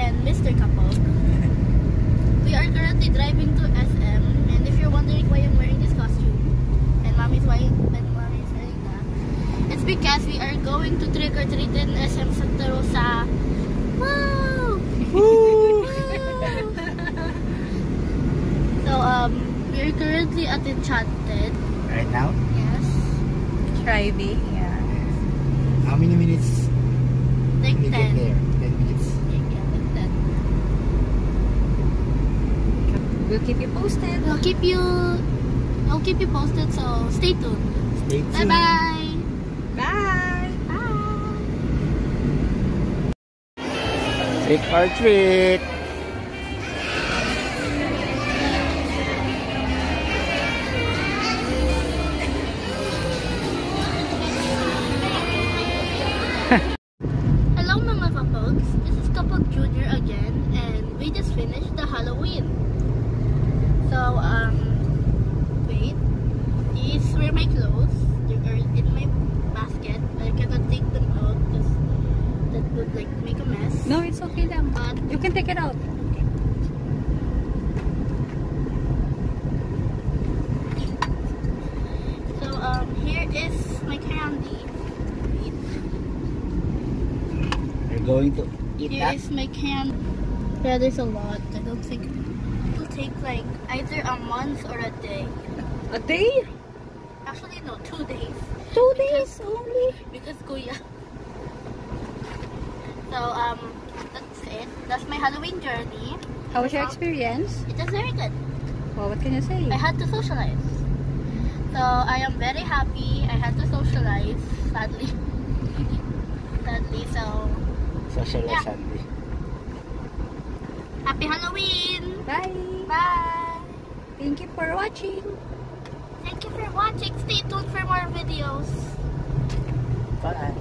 and Mr. Kapog. We are currently driving to SM, and if you're wondering why I'm wearing this costume, and Mommy's wearing that, it's because we are going to trick or treat in SM Santa Rosa. Woo! Woo! So we are currently at Enchanted. Right now? Yes. Driving, yeah. How many minutes? Like we 10. get there? 10 minutes. Yeah, like that. We'll keep you posted. I'll keep you posted, so stay tuned. Stay tuned. Bye bye. Bye! Bye. Trick or treat! Hello mga kapogs, this is Kapog Jr. again, and we just finished the Halloween. So wait, these were my clothes. They are in my basket. I cannot take them out because that would like make a mess. No, it's okay lang. But You can take it out. so here is my candy. Wait. We're going to eat Here that. is my candy. Yeah, there's a lot. I don't think it will take like either a month or a day. A day? Actually, no, 2 days. 2 days only? Because Kuya. So, that's it. That's my Halloween journey. How was your experience? It was very good. Well, what can you say? I had to socialize. So, I am very happy I had to socialize, sadly. Sadly, so, Social Yeah. Sunday. happy Halloween! Bye! Bye! Thank you for watching! Thank you for watching. Stay tuned for more videos. Bye.